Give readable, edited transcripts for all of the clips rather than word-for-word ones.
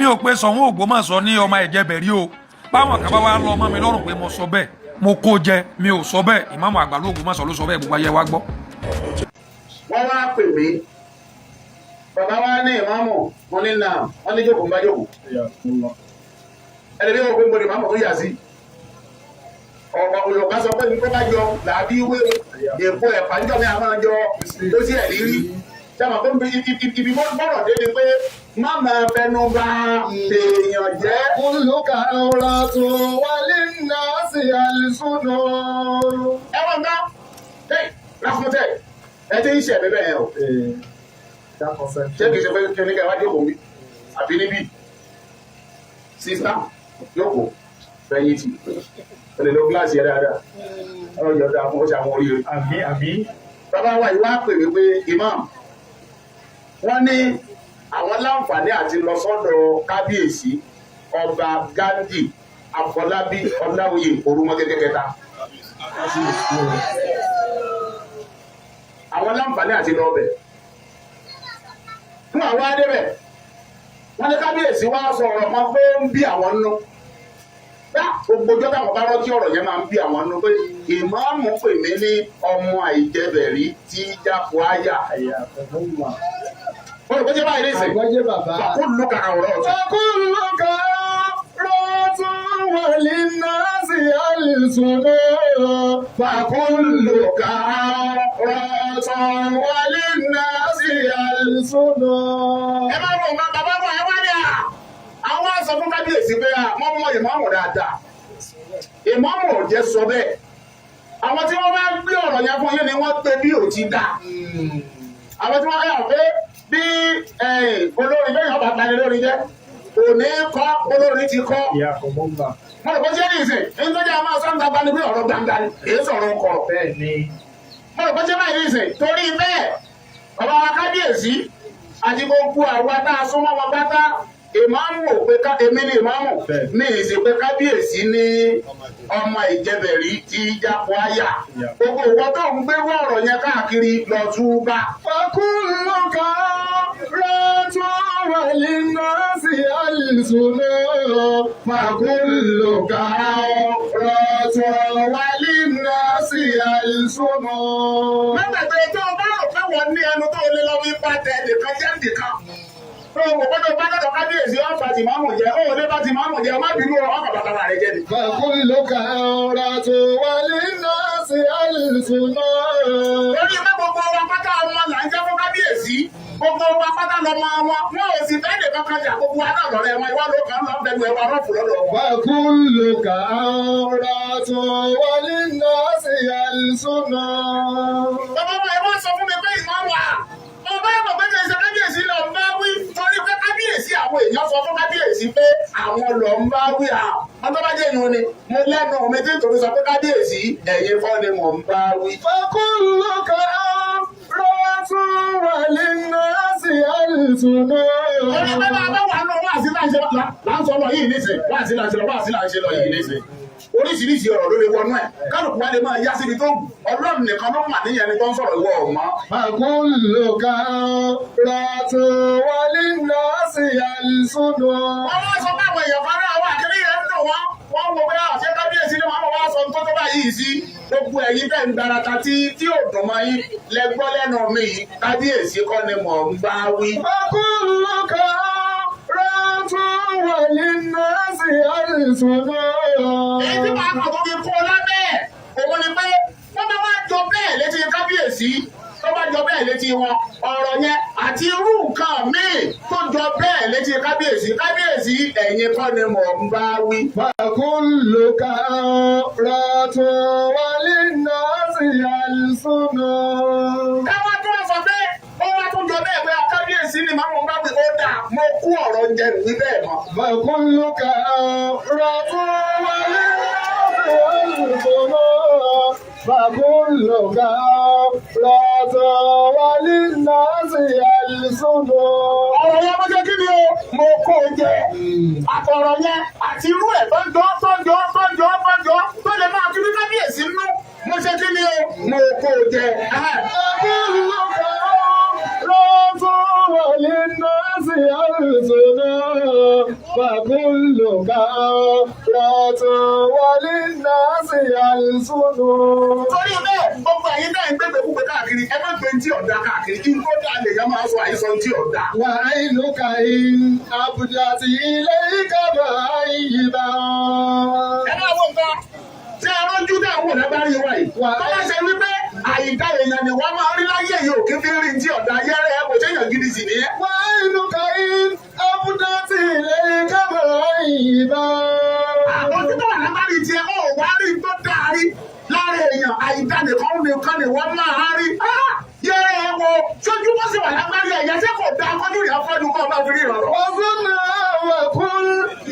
ò pé Ṣọ̀ún Ògbómọ̀ṣọ́ ní ọmọ Ìjẹ̀bẹ̀rí o báwọn kan bá wá lọ mọ́ mi lọ́rùn pé mo sọ bẹ́ẹ̀ mo kó jẹ mi ò sọ bẹ́ẹ̀ ìmáàmù àgbà ló Ògbómọ̀ṣọ́ ló sọ bẹ́ẹ̀ gbogbo ayé wa gbọ́. wọ́n wá pè mí bàbá wa ní ìmáàmù wọn ní nà wọn ní jókòó ń bá jókòó ẹni bí wọn pé mo ní ìmáàmù tó yà sí ọ̀pọ̀ olùkọ́ sọ pé nípa bá jọ làbí ìwé èpo ẹ̀fà níjọ́ mi àwọn àjọ tó sí ẹ̀ lírí sábà pé ibi bọ́rọ̀ dé ni pé má máa fẹnu bà èèyàn jẹ́. olùkà ọ̀rọ̀ tó wálé náà sí àlùsùnà. ẹ wọ́n gbọ́ láfúntẹ̀ ẹ ti ń ṣe ẹ̀mí bẹ́ẹ̀ o. ṣé kìí ṣe pé kí oníkà wá jókòó mi àbí níbí sísá jókòó fẹ̀yìn tì ẹ̀lẹ́ ló gíláàsì ẹ̀ dáadáa ọ̀rọ̀ ìjọba fún ọ̀ṣà àwọn oríire. àbí. bàbá wa yìí wá pè mí pé imam wọ́n ní àwọn láǹfààní àti lọ sọ́dọ̀ kábíyèsí ọba Gandhi Afọlábí Ọláoyè Orúmọgẹ́gẹ́ kẹta. àwọn láǹfààní àti lọ bẹ̀. fún àwọn adébẹ̀ wọ́n ní kábíyèsí wá sọ̀rọ̀ kan pé ń bí àwọn nínú. gbogbo ọjọ́ táwọn bá rántí ọ̀rọ̀ yẹn máa ń bí àwọn nínú pé ìmáàmù pè mí ní ọmọ Ìjẹ̀bẹ̀rí tí jápọ̀ áyà. wọ́n lè kó jẹ́ báyìí ní ìsìn. àgbọ́jẹ́ bàbá. fàkúlù kàrà ọ̀rọ̀ ọ̀tún. fàkúlù kàrà ọ̀tún wọlé náà sí àlùsùnà. fàkúlù kàrà ọ̀tún wọlé náà sí àlùsùnà. ẹ má bọ̀ bàbá bọ̀ ẹ wá ní à. àwọn aṣọ fún kábíyèsí pé wọ́n mọ ìmáàmù dáadáa. ìmáàmù ò jẹ́ sọ bẹ́ẹ̀. àwọn tí wọ́n bá gbé ọ̀rọ̀ yẹn fún yín ni wọ́n pé bí ò ti dá. àwọn tí wọ́n yà pé bí olórin bẹ́ẹ̀ yàn bá tani lórí jẹ́ òní kọ́ olórin ti kọ́. mo rò pé ṣé ní ìsìn nítorí àwọn máa sọ́ńdà bá ní bí ọ̀rọ̀ gbangba ni èyí sọ̀rọ̀ kọ̀rọ̀. mo rò pé ṣé báyìí ní ìsìn torí bẹ́ẹ̀ bàbá wa kábíyèsí àti gbogbo àwa tá a súnmọ́ wọn pátá ìmáàmù ò pé èmi ní ìmáàmù ní ìsìn pé kábíyèsí ní ọmọ Ìjẹ̀bẹ̀rí tí jápọ̀ áyà gbogbo ìwọ tó ń gbé ọ̀rọ̀ yẹn káàkiri lọ túbà. fàkúlù kàrà ọ̀tún wọlé náà sí àlùsùnà. fàkúlù kàrà ọ̀tún wọlé náà sí àlùsùnà. mẹ́tẹ̀ẹ̀tẹ̀ tó o bá rò pé wọ́n ní ẹnu tó lé lọ́wọ́ ipá tẹ̀ nìkan jẹ́ nìkan. Gbogbo bá dọ̀dọ̀ kábíyèsí ọ̀fà tí máa mọ̀ jẹ́, ó lé bá ti máa mọ̀ jẹ́, má bínú ọkọ̀ bàbá rẹ̀ jẹ́ ni. fàkúlù kàrà ọ̀tún wọlé náà sí àlùsùnà. Lórí pé gbogbo wa pátá ọmọ là ń jẹ́ fún kábíyèsí, gbogbo wa pátá lọmọ wọn, wọn ò sì fẹ́ nìkan kan jà gbogbo wa náà lọ́rẹ́ wọn, ìwà ló kàn lọ bẹ̀rù ẹ̀wà rọ́ọ̀fù lọ́dọ̀ wọn. fàkúlù kàrà ọ̀tún wọlé náà sí àlùsùnà. Bàbá wa ẹ̀ wọ́n sọ fún mi pé ìmọ̀ wà. Ọba ẹ̀mọ̀ pé kì í ṣe kábíyèsí lọ ń bá wí torí pé kábíyèsí àwọn èèyàn sọ fún kábíyèsí pé àwọn lọ ń bá wí à. Ọlọ́bàjẹ́ ìlú ni mo lẹ́nu mi tí tòun sọ pé kábíyèsí ẹ̀yin kọ́ ni mò ń bá wí. fàkúlù kàrà ọ̀tún wọlé náà sí àlùsùnà. Orí pé bàbá wà lọ wá sí láǹṣe láǹṣọ lọ yìí nísìn wá sí láǹṣe lọ wá sí láǹṣe lọ yìí nísìn. Oríṣiríṣi ọ̀rọ̀ ló lè wọnú ẹ̀ kálukú wa lè máa yá síbi tó Ọlọ́run nìkan ló mà níyẹn ni tó ń sọ̀rọ̀ ìwọ ọ̀mọ́. fàkúlù kàrà ọ̀tún wọlé náà sí àlùsùnà. Wọ́n wá sọ pé àwọn èèyàn kan náà wà kí ní yẹn ń dùn wọ́n wò pé àṣẹ kábíyèsí ni wọ́n wá sọ tó tó báyìí sí gbogbo ẹ̀yin bẹ́ẹ̀ ń darata tí ò dùn mọ́ yín lẹ́gbọ́ lẹ́nu mi yìí kábíyèsí kọ́ ni mò ń bá wí. fàkúlù kàrà ọ̀tún wọlé náà sí àlùsùnà. Èyí tí màá kàn tó fi kó lábẹ́ òun ni pé wọ́n bá wá jọ bẹ́ẹ̀ létí kábíyèsí tó bá jọ bẹ́ẹ̀ létí wọn ọ̀rọ̀ yẹn àti irú nǹkan míì tó jọ bẹ́ẹ̀ létí kábíyèsí ẹ̀yin kọ́ ni mò ń bá wí. fàkúlù kàrà ọ̀tún wọlé náà sí àlùsùnà. Káwá tó wá sọ pé ó wá tún jọ bẹ́ẹ̀ pé kábíyèsí ni màá mọ̀ bá wí ó dà mo kú ọ̀rọ̀ jẹ nìyí bẹ́ẹ̀ mọ́. fàkúlù kàrà ọ̀tún wọlé náà sí àlùsùnà. fàkúlù kàrà ọ̀tún wọlé náà sí àlùsùnà. Ọ̀rọ̀ yẹn mo jẹ́ kí ni o mo kó o jẹ àtọ̀rọ̀ yẹn àti irú ẹ̀ tó lè máa kí ní kábíyèsí nú mo ṣe kí ni o mo kó o jẹ. fàkúlù kàrà ọ̀tún wọlé náà sí àlùsùnà. فكل كفرة وللناس ألسن. Torí bẹ́ẹ̀, gbogbo ẹ̀yin náà ń gbégbé púpọ̀ káàkiri, ẹ má gbé tí ọ̀dà káàkiri, kí n tó dá lè yá máa sọ àìsàn tí ọ̀dà. وعينك إن أبدت إليك بعيدا. Ẹ máa wọ nǹkan, ṣé ẹ rọ́jú dá àwọn ọ̀nàbárí wa yìí? Tó bá ṣe wípé àyíká èèyàn ni wọ́n máa rí láyé yìí ò kí fi rí tí ọ̀dà ayẹ́rẹ́ ẹ kò séèyàn gidi sì ní. وعينك إن أبدت إليك بعيدا. Àbójú tó wà lábárí tiẹ̀ ó wá rí tó dáa rí lára èèyàn àyíká nìkan ni wọ́n máa rí. Yẹ́rẹ́ ẹ wo sójú bó sì wà lágbárí ẹ̀yẹ ṣé kò dáa kọ́jú ìyá fọ́jú kọ́ ọba fi rí ìrànlọ́. وصنع وقل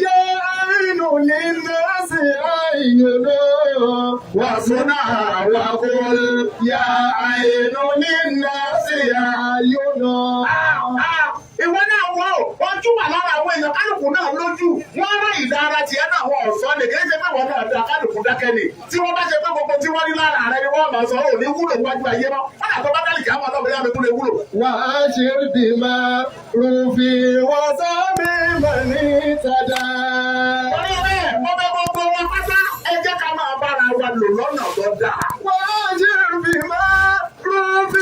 يا عين للناس عين. وصنع وقل يا عين للناس عين. Ìwọ náà wọ ojú wà lára àwọn èèyàn kálukú náà lójú wọ́n rán ìdá ara tiẹ̀ náà wọ́n ọ̀sán ni kì í ṣe pé wọ́n náà da kálukú dákẹ́ ni tí wọ́n bá ṣe pé gbogbo tí wọ́n rí lára rẹ ni wọ́n máa sọ ọ́ ní wúlò wájú ayé mọ́ wọ́n dà tó bá dálì kí á máa lọ́ọ́ bẹ̀rẹ̀ àmì tó lè wúlò. وأشر بمعروف وسامي من اهتدى. Torí bẹ́ẹ̀ mo bẹ̀ gbogbo wọn pátá ẹ jẹ́ ká máa bára wa lò lọ́nà tó dáa. وأشر بمعروف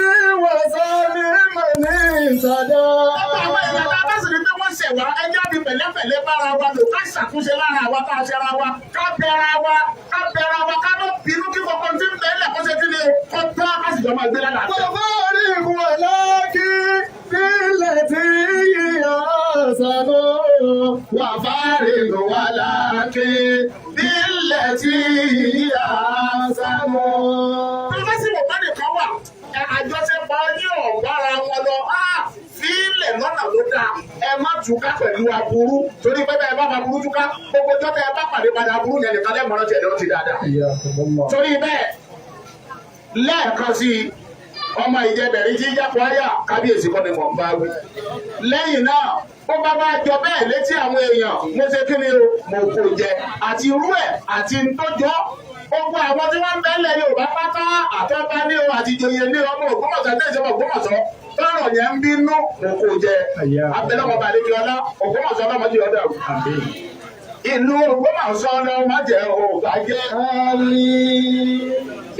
وسامي من اهتدى. Ọ̀pọ̀ àwọn èèyàn tá a bá sì rí pé wọ́n ṣẹ̀ wá ẹjẹ́ bí pẹ̀lẹ́pẹ̀lẹ́ bára wa lò ká ṣàtúnṣe lára àwa tá a ṣe ra wa ká bẹ̀rẹ̀ wa ká má bínú kí gbogbo tí ń bẹ̀rẹ̀ kó ṣe kí ni kó tán ká sì jọ máa gbé lára. وفارق ولكن بالتي هي أحسن. وفارق ولكن بالتي هي أحسن. Bí wọ́n sì mọ̀ pé nìkan wà, àjọṣepọ̀ ní ọ̀gbára wọn lọ, fílẹ̀ lọ́nà ló dáa. Ẹ má túká pẹ̀lú aburú. Torí pé bẹ́ẹ̀ bá aburú túká, gbogbo jọ́tẹ̀ ẹ bá pàdé padà aburú yẹn nìkan lẹ́mọ̀ọ́rọ́ tiẹ̀ lọ́ọ́ ti dáadáa. Torí bẹ́ẹ̀, lẹ́ẹ̀kan sí i, ọmọ ìjẹbẹ̀rí tí jápọ̀ áyà kábíyèsí kọ́ ni mò ń bá wí. Lẹ́yìn náà, ó bá bá jọ bẹ́ẹ̀ létí àwọn èèyàn, mo ṣe kí ni o, mo kò jẹ, àti irú ẹ̀ àti ntọ́jọ́. Gbogbo àwọn tí wọ́n ń bẹ́lẹ̀ Yorùbá pátá àtọ́ba ní o àti ìjòyè ní ọmọ Ògbómọ̀ṣọ́ ní ìjọba Ògbómọ̀ṣọ́ tọ́rọ̀ yẹn ń bínú mo kò jẹ. Abẹ́lẹ́wọ̀n balẹ̀ kí ọlá Ògbómọ̀ṣọ́ lọ́mọdé ọ̀dà. Ìlú Ògbómọ̀ṣọ́ lọ́mọ jẹ́ òbàjẹ́.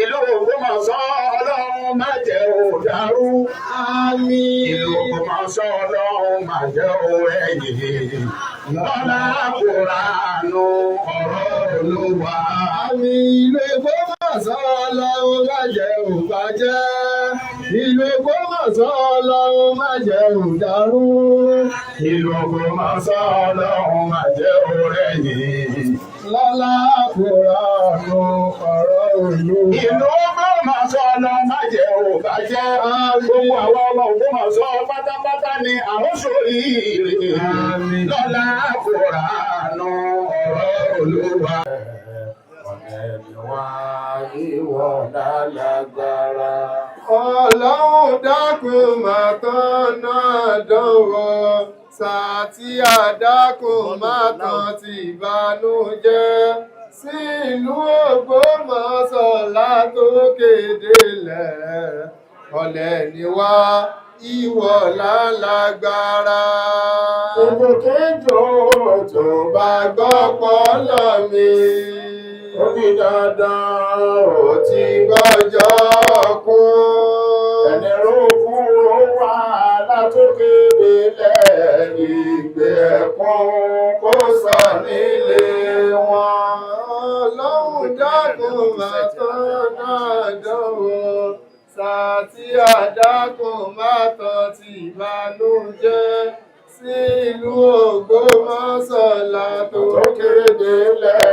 Ìlú Ògbómọ̀ṣọ́ Ọlọ́run má jẹ́ òdàrú. Ìlú Ògbómọ̀ṣọ́ Ọlọ́run má jẹ́ òẹ̀yìn. Lọ́lá Kùránù ọ̀rọ̀ Olúwa. Ìlú Ògbómọ̀ṣọ́ Ọlọ́run má jẹ́ òbàjẹ́. Ìlú Ògbómọ̀ṣọ́ Ọlọ́run má jẹ́ òdàrú. Ìlú Ògbómọ̀ṣọ́ Ọlọ́run má jẹ́ òrẹ̀yìn. Lọ́lá Kùránù ọ̀rọ̀ Olúwa. Ìlú Ògbómọ̀ṣọ́ Ọlọ́run má jẹ́ òbàjẹ́. Gbogbo àwọn ọmọ Ògbómọ̀ṣọ́ pátápátá ni àwọn ṣoríire. Lọ́lá Kùránù ọ̀rọ̀ Olúwa. Ọ̀nẹ́niwá ìwọ lálágbára. Ọlọ́run dákun má tọ́nà dánwò. Sàtí àdákun má tán ti ìbànújẹ́. Sí ìlú Ògbómọ̀ṣọ́ látòkè délẹ̀. Ọ̀lẹ ni wá ìwọ lálágbára. Gbogbo kéjò tó Bá gbọ́ pọ́lọ̀ mi. ó di dandan Ó ti gbọ́jọ́ kún. ẹni rókun ó wà látòkè délẹ̀ Ìgbé ẹ̀kún kó sọ nílé wọn. Ọlọ́run dákun má tọ́nà dánwò. Sàtí àdákun má tán ti ìbànújẹ́. Sí ìlú Ògbómọ̀ṣọ́ látòkè délẹ̀.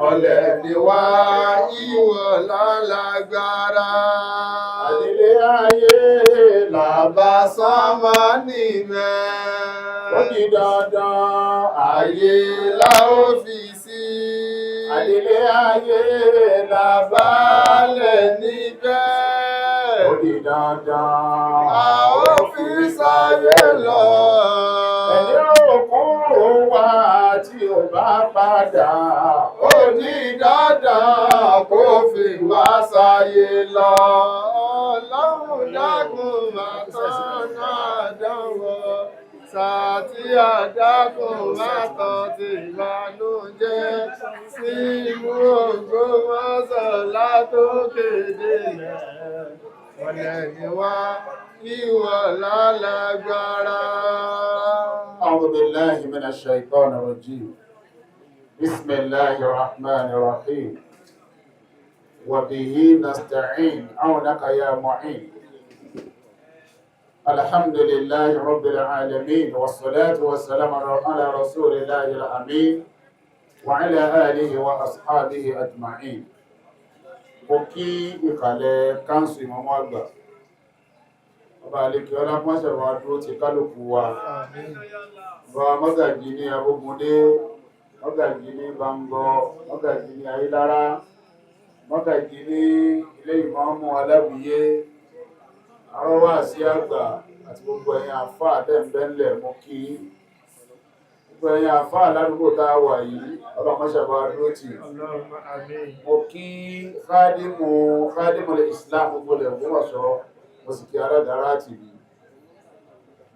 Ọ̀lẹ ni wá ìwọ lálágbára. Àdílé ayé Bàbá sánmà níbẹ̀. ó di dandan Ayé la ó fi sí. àdílé ayé Làbálẹ̀ níbẹ̀. ó di dandan A ó fi sáyé lọ. ẹni rókun ó wà tí ò bá padà Ó di dandan kó fi wá sáyé lọ. Ọlọ́run dákun má tọ́nà dánwò. Sàtí àdákùn látọ̀ ti ìbànújẹ́ sí ìlú Ògbómọ̀ṣọ́ látòkè délẹ̀. Wọ́n lẹ́yìn wá ìwọ̀ lálágbára. أعوذ بالله من الشيطان الرجيم بسم الله الرحمن الرحيم وبه نستعين عونك يا معين الحمد لله رب العالمين والصلاة والسلام على رسول الله الأمين وعلى آله وأصحابه أجمعين وكي إقالة كانسو إمام أكبر ọba àlekè ọlápọ́sẹ̀wà dúró ti kálùkù wa bá mọ́gàjí ní abógundé mọ́gàjí ní bambọ mọ́gàjí ní ayélára mọ́gàjí ní ilé ìmọ̀ọ́mù aláwìyé arọ́wà sí àgbà àti gbogbo ẹ̀yin àfá àtẹ́m̀bẹ́ńlẹ̀ mú kí gbogbo ẹ̀yin àfá aládùúgbò tá a wà yìí ọlọ́mọṣẹ̀wà dúró tì mú kí khadimul islam gbogbo lẹ̀ gbọ́wọ̀sọ́ mo sì kí aládára àti ìlú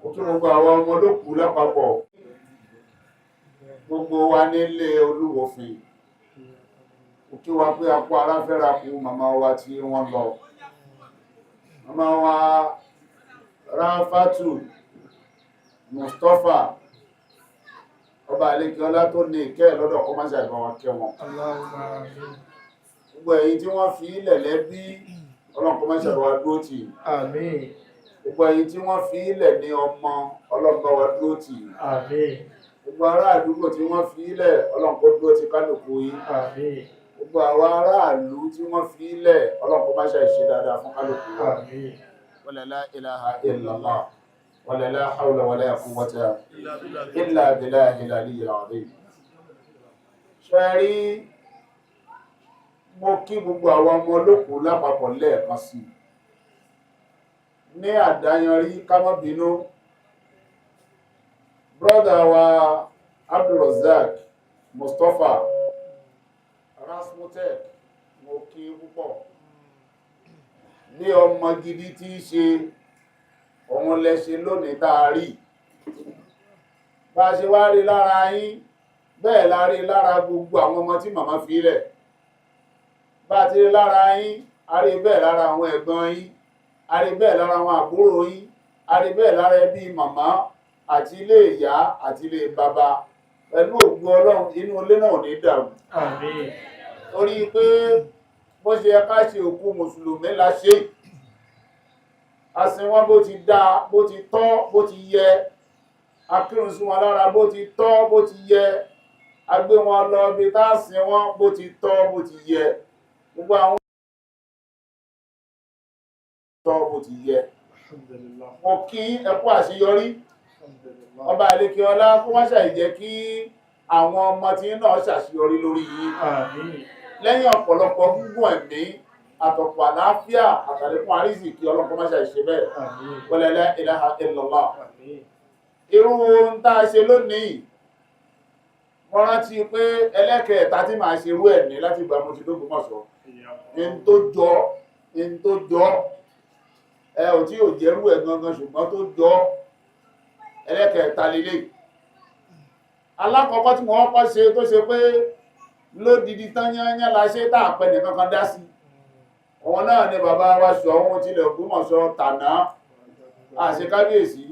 mo kí gbogbo àwọn ọmọ olókùú lápapọ̀ gbogbo wa nílé Olúwòfin mo kí wa pé apó aláfẹ́ra kú màmá wa tí wọ́n lọ màmá wa Ráfátù Mustapha ọba àlékí ọlá tó ní ìkẹ́ lọ́dọ̀ kọ́ máṣe àgbà wa kẹ́ wọn gbogbo èyí tí wọ́n fi ilẹ̀ lẹ́bí ọlọ́run kó má ṣe wá dúró tì. Àmín. Gbogbo ẹ̀yin tí wọ́n fi ilẹ̀ ní ọmọ ọlọ́run bá wa dúró tì. Àmín. Gbogbo ará àdúgbò tí wọ́n fi ilẹ̀ ọlọ́run kó dúró tì kálukú yín. Àmín. Gbogbo àwọn aráàlú tí wọ́n fi ilẹ̀ ọlọ́run kó má ṣe ṣe dáadáa fún kálukú. Àmín. Wala la ilaha illallah wala la hawla wala quwwata illa billahil aliyyil azim. Ṣé rí mo kí gbogbo àwọn ọmọ olókùú lápapọ̀ lẹ́ẹ̀kan sí ní àdáyanrí kámọ́bínú brọ́dà wa Abdulrazak Mustapha Rasmutek mo kí púpọ̀ ní ọmọ gidi tí í ṣe òun lẹ́ṣe lónìí tààrí bá ṣe wá rí lára yín bẹ́ẹ̀ la rí lára gbogbo àwọn ọmọ tí màmá fi lẹ̀ bá ti rí lára yín a rí bẹ́ẹ̀ lára àwọn ẹ̀gbọ́n yín a rí bẹ́ẹ̀ lára àwọn àbúrò yín a rí bẹ́ẹ̀ lára ẹbí màmá àti ilé ìyá àti ilé bàbá pẹ̀lú ògo Ọlọ́run inú ilé náà ò ní dàrú. Àmín. Torí pé bó ṣe yẹ ká ṣe òkú mùsùlùmí la ṣe a sìn wọ́n bó ti dáa bó ti tọ́ bó ti yẹ a kírun sí wọn lára bó ti tọ́ bó ti yẹ a gbé wọn lọ bí tá a sìn wọn bó ti tọ́ bó ti yẹ gbogbo àwọn tọ́ bó ti yẹ. Mo kí ẹkú àṣeyọrí ọba àlékè ọlá kó má ṣàì jẹ́ kí àwọn ọmọ tí náà ṣàṣeyọrí lórí yìí lẹ́yìn ọ̀pọ̀lọpọ̀ gúngùn ẹ̀mí àtọ̀pọ̀ àlàáfíà àtàlékún àrísì kí ọlọ́pọ̀ má ṣàì ṣe bẹ́ẹ̀ wala la ilaha illallah. Irú ohun tá a ṣe lónìí mo rántí pé ẹlẹ́kẹ̀ẹ́ta tí màá ṣe irú ẹ̀ ní láti ìgbà mo ti d'Ógbómọ̀ṣọ́ in tó jọ ẹ ò tí ò jẹ́rú ẹ̀ gangan ṣùgbọ́n tó jọ ẹlẹ́kẹ̀ẹ́ta lélẹ̀. Alákọ̀ọ́kọ́ tí wọ́n kọ́ ṣe tó ṣe pé lódìdí tán yányán la ṣe tá àpẹ nìkan kan dá sí ọ̀wọ́n náà ni bàbá wa Ṣọ̀ún tilẹ̀ Ògbómọ̀ṣọ́ tàná àṣẹ kábíyèsí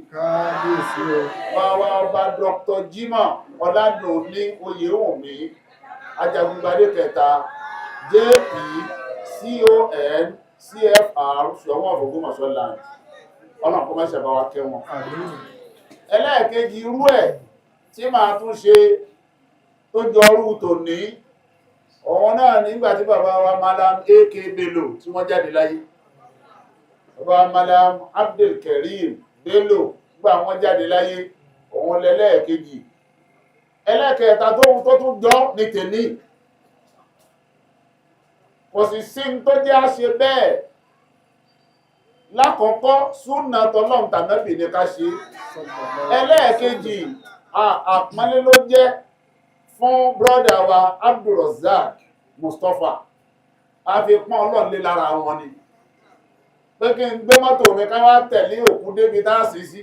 bàbá ọba Dr. Jimoh Ọládùn ní Oyèwùnmí Ajagungbadé kẹta JP CON CFR Ṣọ̀ún of Ògbómọ̀ṣọ́ land ọlọ́run kó má ṣe bá wa kẹ́ wọn. Ẹlẹ́ẹ̀kejì irú ẹ̀ tí màá tún ṣe tó jọrú tòní ọ̀wọ́n náà nígbà tí bàbá wa Malam AK Bello tí wọ́n jáde láyé bàbá Malam Abdulkarim Bello gbà wọ́n jáde láyé òun lẹ́lẹ́ẹ̀kejì. Ẹlẹ́ẹ̀kẹta tó tún jọ ní tèmi kò sì sí tó jẹ́ àṣẹ bẹ́ẹ̀ lákọ̀ọ́kọ́ súnà tọ́lọ́run tànábì ní ká ṣe. Ẹlẹ́ẹ̀kejì àpọ́nlé ló jẹ́ fún brọ́dà wa Abdulrazak Mustapha a fi pọ́n Ọlọ́run lé lára wọn ni pé kí n gbé mọ́tò mi ká wá tẹ̀lé òkú débi tá a sì sí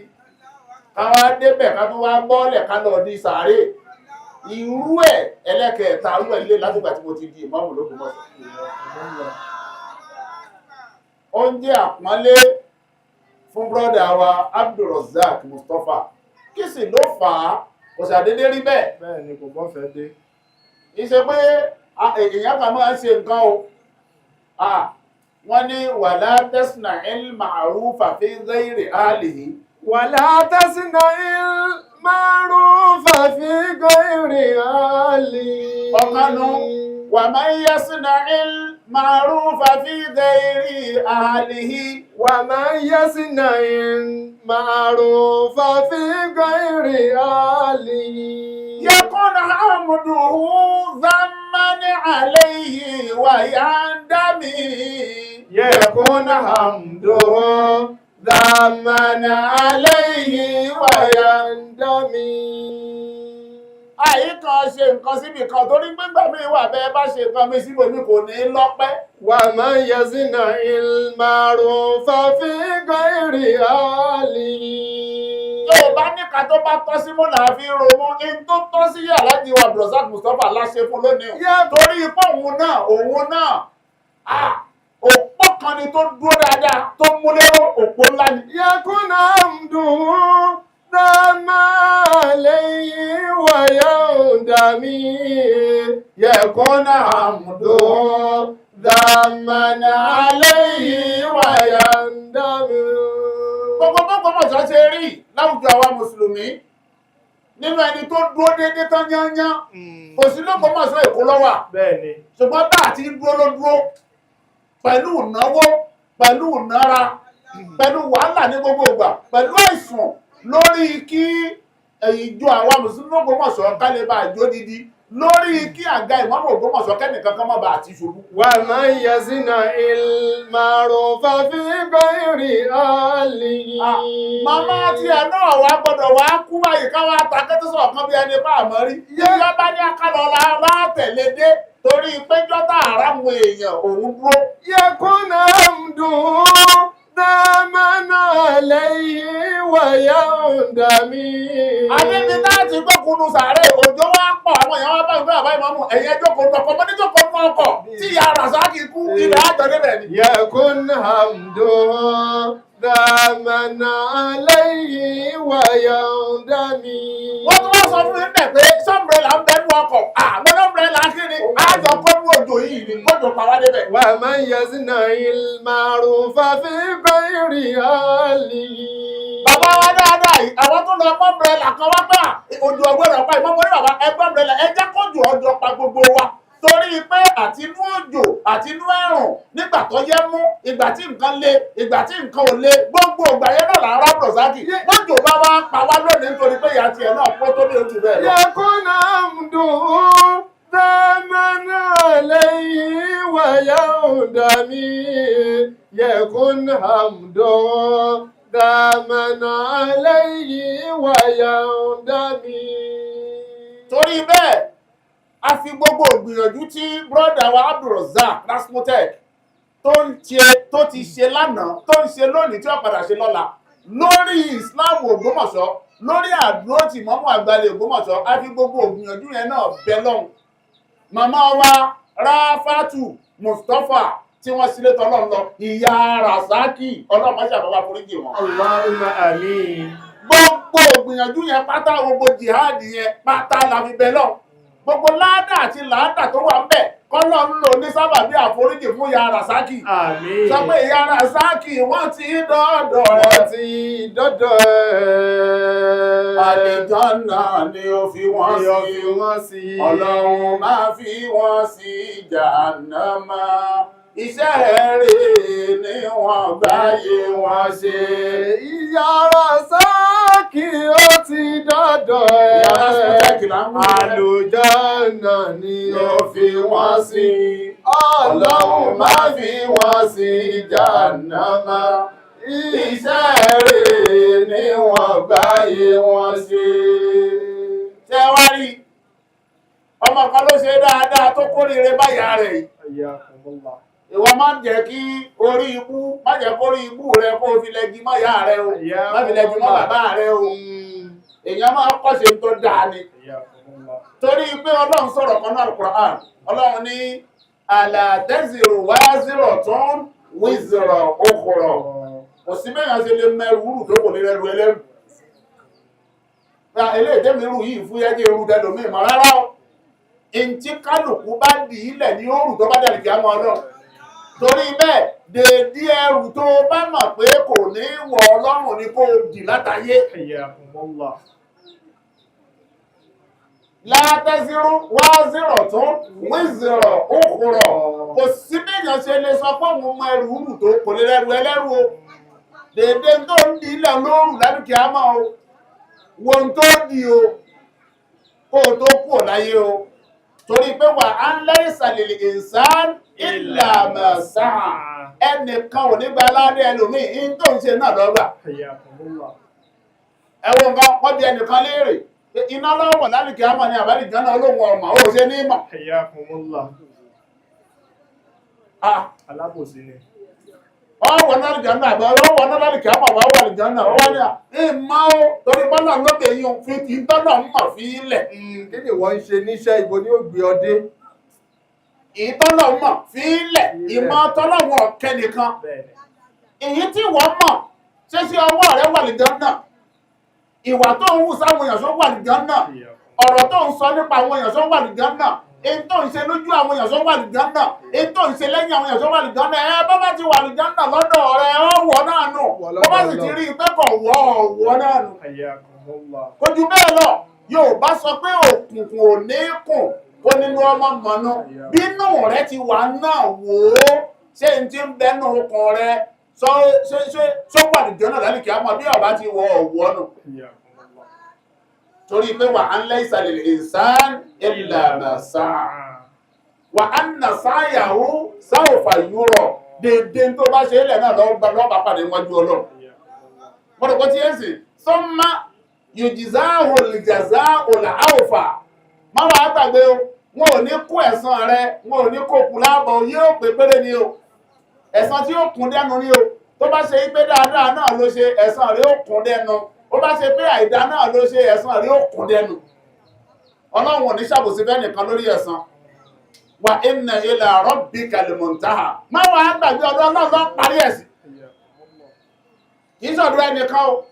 káwá débẹ̀ ká tó wá bọ́ọ̀lẹ̀ ká lọ di sàárè irú ẹ̀ ẹlẹ́kẹ̀ẹ́ta irú ẹ̀ lé látìgbà tí mo ti di ìmáàmù l'Ógbómọ̀ṣọ́. Oúnjẹ àpọ́nlé fún brọ́dà wa Abdulrozak Mustapha kí sì ló fà á kò ṣàdédé rí bẹ́ẹ̀. bẹ́ẹ̀ ni kò bọ́ fẹ́ dé. Ìṣe pé èèyàn kan máa ń ṣe nǹkan o wọ́n ní wàlá tasna'il ma'rufa fi ghayri ahlihi. wàlá tasna'il ma'rufa fi ghayri ahlihi. ọ̀kanu wa man yasna'il ma'rufa fi ghayri ahlihi. wa man yasna'il ma'rufa fi ghayri ahlihi. yakun hamduhu dhamman alayhi wa yandami. yakun hamduhu dhamman alayhi wa yandami. Àyíkan ṣe nǹkan síbi kan torí gbígbà mi wà bẹ́ẹ̀ bá ṣe nǹkan mi síbò mi kò ní lọ́pẹ́. wa man yasna'il ma'rufa fi ghayri ahlihi. Yóò bá níka tó bá tọ́ sí mú làá fi romú in tó tọ́ sí Alhaji wa Abdulrozak Mustapha láṣẹ fún lónìí. Torí ipò òun náà òpó kan ni tó dúró dáadáa tó mú lérò òpó ńlá ni. yakun hamduhu dhamman alayhi wa yandami. yakun hamduhu dhamman alayhi wa yandami. Gbogbo mọ̀ṣọ́ ṣe rí láwùjọ àwa mùsùlùmí nínú ẹni tó dúró déédéé tán yányán kò sí l'Ógbómọ̀ṣọ́ Èkó lọ́wà. bẹ́ẹ̀ni. ṣùgbọ́n bá àti dúró ló dúró pẹ̀lú ìnáwó pẹ̀lú ìnára pẹ̀lú wàhálà ní gbogbo ìgbà pẹ̀lú àìsàn lórí kí ìjọ àwa mùsùlùmí Ògbómọ̀ṣọ́ ká lè bá àjò dídí lórí kí àga ìmáàmù Ògbómọ̀ṣọ́ kẹ́nìkan kan má bàa àti ṣubú. wa man yasna'il ma'rufa fi ghayri ahlihi. Màmá tí ẹ náà wá gbọ́dọ̀ wá kú báyìí káwá ta kẹ́tẹ́sọ̀ kan bí ẹni bá àmọ́ rí. Yíyá bá ní akálọ̀ látẹ̀lé dé torí péjọ́ tá àrámù èèyàn òun dúró. yakun hamduhu dhamman alayhi wa yandami. Adébí láti gbókùnù sàárè òjò wá pọ̀ àwọn èèyàn wá bá ìgbé àbá ìmọ̀mù ẹ̀yẹ jókòó lọ́kọ̀ mọ́ ní jókòó mọ́ ọkọ̀ tí ìyá Rasaki kú ilẹ̀ àjọ níbẹ̀ ni. yakun hamduhu dhamman alayhi wa yandami. Wọ́n tún wá sọ fún mi bẹ̀ pé sọ́mbrẹ́là ń bẹ́nu ọkọ̀ àwọn ọmbrẹ́là kiri àjọ kọ́nú òjò yìí ni kójò pa wá débẹ̀. wa man yasna'il ma'rufa fi ghayri ahlihi. Bàbá wa dáadáa yìí àwọn tó lọ mọ́mbrẹ́là kan wá pé òjò ọgbọ́dọ̀ pa ìmọ̀mọ́ ní bàbá ẹgbẹ́ ọmbrẹ́là ẹ jẹ́ kójò ọjọ́ pa gbogbo wa. Torí pé àtinú òjò àtinú ẹ̀rùn nígbà tó yẹ mú ìgbà tí nǹkan le ìgbà tí nǹkan ò le gbogbo ìgbà yẹn náà lára Abdulrozak mọ́jò bá wá pa wá lónìí nítorí pé ìyá tiẹ̀ náà pọ́ tó ní ojú bẹ́ẹ̀ lọ. yakun hamduhu dhamman alayhi wa yandami. yakun hamduhu dhamman alayhi wa yandami. Torí bẹ́ẹ̀ a fi gbogbo ìgbìyànjú tí brọ́dà wa Abdulrozak Rasmotech tó ti ṣe lánàá tó ń ṣe lónìí tí ó padà ṣe lọ́la lórí Islam Ògbómọ̀ṣọ́ lórí àdúró tí mọ́mú àgbàlẹ̀ Ògbómọ̀ṣọ́ a fi gbogbo ìgbìyànjú yẹn náà bẹ lọ́hùn. Màmá wa Ráfátù Mustapha tí wọ́n sílé tọ́lọ́run lọ ìyá Rasaki ọlọ́mọṣẹ́ àbáwá foríjì wọn. Allahumma àmín. Gbogbo ìgbìyànjú yẹn pátá gbogbo jihad yẹn pátá la fi bẹ lọ́hùn. Gbogbo ládà àti làádà tó wà ń bẹ̀ kọ́lọ́ ń lò ní sábà bí àforíjì fún ìyá Rasaki. Àmín. Sọ pé ìyá Rasaki wọ́n ti dọ́dọ̀ ẹ̀. Wọ́n ti dọ́dọ̀ ẹ̀. Àlìjọ́nà ni ó fi wọ́n sí. Ọlọ́run máa fi wọ́n sí Jahannama. Iṣẹ́ rere ni wọ́n gbáyé wọn ṣe. Ìyá Rasaki ó ti dọ́dọ̀ ẹ̀. Àlùjànnà ni ó fi wọ́n sí. Ọlọ́run máa fi wọ́n sí Jahannama. Iṣẹ́ rere ni wọ́n gbáyé wọn ṣe. Ṣé wá rí ọmọ kan ló ṣe dáadáa tó kórìíre báyà rẹ̀ yìí. ìwọ má jẹ́ kí orí ibú má jẹ́ kó orí ibú rẹ kó fi lẹ́gi mọ́ ìyá rẹ o má fi lẹ́gi mọ́ bàbá rẹ o èèyàn máa kọ́ṣe tó dáa ni torí pé ọlọ́run sọ̀rọ̀ kan náà Al-Qur'an ọlọ́run ní àlà taziru waziratun wizra ukhra kò sí bẹ́yàn ṣe lè mẹ́rù wúrù tó kò lè rẹrù ẹlẹ́rù eléyìí tẹ́mi rù yìí fún yẹ́jẹ́ irú tẹlòmíì mọ́ rárá o ntí kálukú bá dì í lẹ̀ ní òrù tó bá dẹ̀ kí á mọ́ ọlọ́run torí bẹ́ẹ̀ dèédé ẹrù tó bá mọ̀ pé kò ní wọ ọlọ́run ni kò dì látàyé. látẹ́sírú wá zírọ̀ tó wí zírọ̀ ó kúrọ̀ kò sí bẹ́yàn ṣe lè sọ pé òun mọ ẹrù wúrù tó kò lè rẹrù ẹlẹ́rù o dèédé tó ń di ilẹ̀ lóòrù lálùkì á mọ́ o wọn tó di o kó o tó kú láyé o torí pé wà á ń lẹ́ ìsàlẹ̀ ìsán ìlà màsà ẹnìkan ò ní gba aládé ẹlòmíì in tó ń ṣe náà lọ́gbà ẹwọ nǹkan wọ́n bí ẹnìkan léèrè iná lọ́wọ́ lálùkì àmọ́ ní àbálì jọ́nà olóhùn ọmọ ó ṣe ní ìmọ̀ alábòsí ni ọwọ́ náà lùjọ́nà àbọ̀ ọwọ́ náà lálùkì àmọ́ wà wà lùjọ́nà ọwọ́ ní ìmọ̀ ó torí bọ́lá lókè yìí fi kì í tọ́nà ń mọ̀ fi ilẹ̀ kí ni wọ́n ń ṣe níṣẹ́ ibo ni ó gbé ọdẹ ìtọ́nà mọ̀ fi ilẹ̀ ìmọ̀ tọ́nà wọn ọ̀kẹ́ nìkan èyí tí wọ́n mọ̀ ṣé sí ọwọ́ rẹ̀ wà lùjọ́nà ìwà tó ń wù sáwọn èèyàn tó wà lùjọ́nà ọ̀rọ̀ tó ń sọ nípa àwọn èèyàn tó wà lùjọ́nà èyí tó ń ṣe lójú àwọn èèyàn tó wà lùjọ́nà èyí tó ń ṣe lẹ́yìn àwọn èèyàn tó wà lùjọ́nà bá bá ti wà lùjọ́nà lọ́dọ̀ rẹ̀ wọ̀ náà nù bó bá sì ti rí i pé kò wọ̀ náà nù. kò jù bẹ́ẹ̀ lọ Yorùbá sọ pé òkùnkùn ò ní kùn kó nínú ọmọ mọ̀nà bínú rẹ ti wà náà wò ó ṣé n ti ń bẹnu okùn rẹ sọ́wọ́ àdìjọ́nà lálẹ́ kí á mọ̀ bí ọba ti wọ ọ̀wọ́ nù. torí pé wà á ń lẹ́ ìsàlẹ̀ ìsán illa ma sa'a wà á ń nà sáyàwó sawfa yura dédé tó bá ṣe ilẹ̀ náà lọ́ba pàdé wájú Ọlọ́run. mo rò pé tí yẹn sì summa yujzahu al-jaza'ul awfa má wàá gbàgbé o wọn ò ní kó ẹ̀san rẹ wọn ò ní kó kù láàbọ̀ yóò pé péré ni o ẹ̀san tí ó kún dẹ́nu ni o tó bá ṣe pé dáadáa náà ló ṣe ẹ̀san rẹ̀ ó kún dẹ́nu ó bá ṣe pé àìdá náà ló ṣe ẹ̀san rẹ̀ ó kún dẹ́nu Ọlọ́run ò ní ṣàbòsí fẹ́ nìkan lórí ẹ̀san wa inna ila rabbikal muntaha má wàá gbàgbé ọdún Ọlọ́run ló parí ẹ̀sìn kì í ṣọ̀dọ̀ ẹnìkan o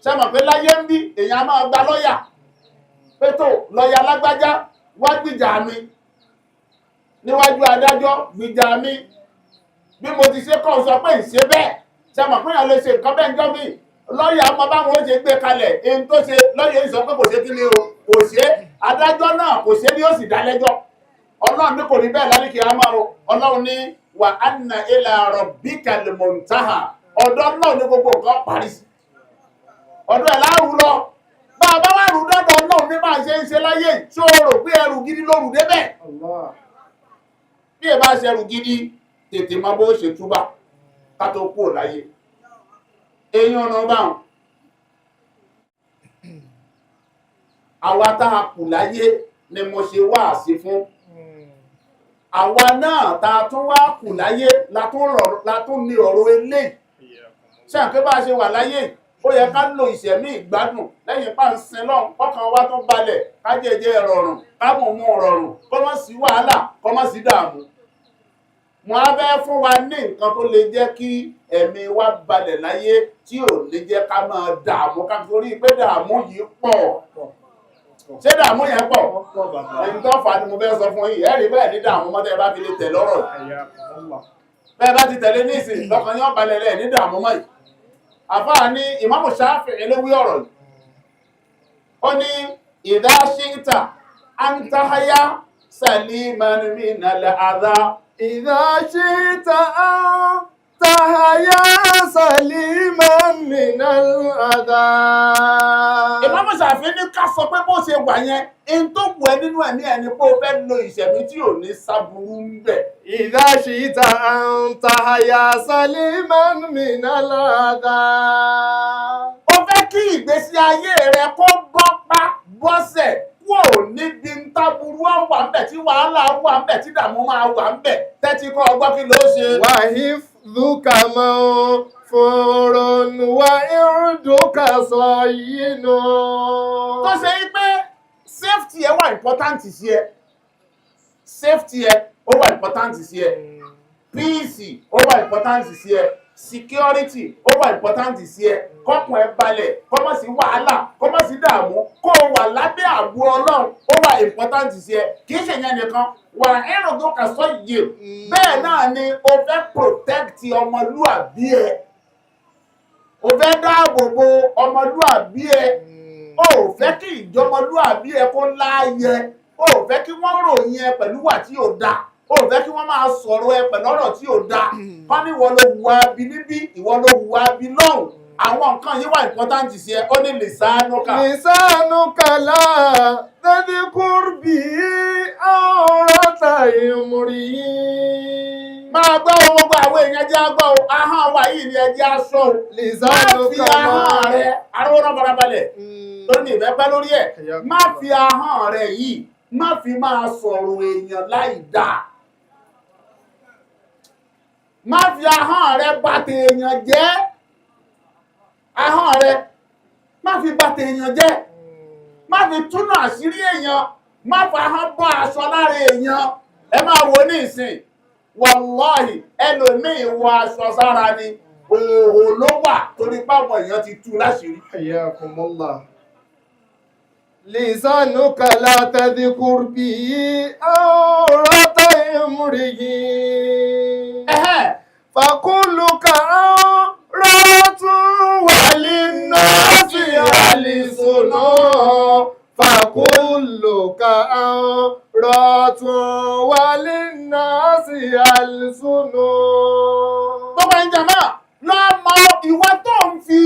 ṣe mọ̀ pé láyé ń bí èèyàn máa gba lọ́yà pé tó lọ́yà lágbájá wá gbìjà mi níwájú adájọ́ gbìjà mi bí mo ti ṣe kọ́ sọ pé ìṣe bẹ́ẹ̀ ṣe mọ̀ pé èèyàn lè ṣe nǹkan bẹ́ẹ̀ ń jọ́ mi lọ́yà ọmọ báwọn ó ṣe gbé kalẹ̀ èyí tó ṣe lọ́yà yìí sọ pé kò ṣe kí ni o kò ṣe adájọ́ náà kò ṣe bí ó sì dá lẹ́jọ́ Ọlọ́run ní kò rí bẹ́ẹ̀ lálẹ́ kí á máa ro Ọlọ́run ní wa anna ila rabbikal muntaha ọ̀dọ̀ náà ní gbogbo nǹkan parí sí ọ̀dọ̀ ẹ̀ láàrú lọ bá a bá wà rú dọ́dọ̀ náà ní máa ṣe ń ṣe láyé tí ó rò pé ẹrù gidi lóru débẹ̀ bí ẹ bá ṣe ẹrù gidi tètè máa bó ṣe túbà ká tó kúrò láyé eyín ọ̀nà báwọn àwa tá a kù láyé ni mo ṣe wáàsí fún àwa náà tá a tún wá kù láyé la tún ní ọ̀rọ̀ eléyìí ṣé àǹkẹ́ bá a ṣe wà láyé ó yẹ ká lo ìṣẹ̀mí ìgbádùn lẹ́yìn pàǹsìn náà kọ́kàn wá tó balẹ̀ ká jẹ́jẹ́ rọrùn ká mọ̀ mú rọrùn kó má sí wàhálà kó má sí dààmú mo á fẹ́ fún wa ní nǹkan tó lè jẹ́ kí ẹ̀mí wa balẹ̀ láyé tí ò lè jẹ́ ká máa dààmú ká torí pé dààmú yìí pọ̀ ṣé dààmú yẹn pọ̀ ẹni tó fà á ni mo fẹ́ sọ fún yìí ẹ̀rí bẹ́ẹ̀ ní dààmú mọ́tẹ́ bá fi lè tẹ̀ lọ́rọ̀ bẹ́ẹ̀ bá ti tẹ̀lé ní ìsìn lọ́kàn yóò balẹ̀ rẹ̀ ní dààmú mọ́ yìí àfáà ní Ìmáàmù Ṣáfi'í ló wí ọ̀rọ̀ yìí ó ní idha shi'ta an tahya saliman minal adha idha shi'ta an tahya saliman minal adha. Ìmáàmù Ṣáfi'í ní ká sọ pé bó ṣe wà yẹn in tó wù ẹ́ nínú ẹ̀mí ẹni pé ó fẹ́ lo ìṣẹ̀mí tí ò ní sábúrú ń bẹ̀. idha shi'ta an tahya saliman minal adha. Ó fẹ́ kí ìgbésí ayé rẹ kó bọ́ pa bọ́sẹ̀ kúrò níbi táburú wà ń bẹ̀ tí wàhálà wà ń bẹ̀ tí dààmú máa wà ń bẹ̀ tẹ́tí kọ́ ọgbọ́n kí ló ṣe. وحفظك مغفور وإرضك صين. tó ṣe yí pé safety ẹ wà important sí ẹ safety ẹ ó wà important sí ẹ peace ó wà important sí ẹ security ó wà important sí ẹ kọ́kùn ẹ balẹ̀ kọ́mọ̀ sí wàhálà kọ́mọ̀ sí dààmú kó o wà lábẹ́ ààbò Ọlọ́run ó wà important sí ẹ kì í ṣe yẹn nìkan wà ẹ̀rùn tó kà sọ yìí bẹ́ẹ̀ náà ni o fẹ́ protect ọmọlúàbí ẹ o fẹ́ dáàbò bo ọmọlúàbí ẹ o ò fẹ́ kí ìjọmọlúàbí ẹ kó láàyè o ò fẹ́ kí wọ́n ròyìn ẹ pẹ̀lú wà tí ò dáa o ò fẹ́ kí wọ́n máa sọ̀rọ̀ ẹ pẹ̀lú ọ̀rọ̀ tí ò dáa kọ́ ní ìwọ ló hùwà bí níbí ìwọ ló hùwà bí lọ́hùn àwọn nǹkan yìí wà important sí ẹ ó ní lisanuka. lisanuka la tadhkur bihi awrata imri. máa gbọ́ gbogbo àwọn èèyàn jẹ́ àgbọ̀ ahọ́n wa yìí ni ẹjẹ́ aṣọ o. lisanuka má fi ahọ́n rẹ arúgbó náà farabalẹ̀ lórí ìfẹ́ pẹ́ lórí ẹ̀ má fi ahọ́n rẹ yìí má fi máa sọ̀rọ̀ èèyàn láì dáa. má fi ahọ́n rẹ bà tèèyàn jẹ́ ahọ́n rẹ má fi bà tèèyàn jẹ́ má fi túnú àṣírí èèyàn má fi ahọ́n bọ́ aṣọ lára èèyàn ẹ máa wò ní ìsìn wàláhì ẹlòmíì wọ aṣọ sára ni òhò ló wà torí pápọ̀ èèyàn ti tú láṣìírí. Hayyakumullah. lisanuka la tadhkur bihi awrata imrihi. fakuluka awratun walinnasi alisunu. fakuluka awratun walinnasi alisunu. gbogbo ẹ̀yin jàmá lọ́mọ ìwọ tó ń fi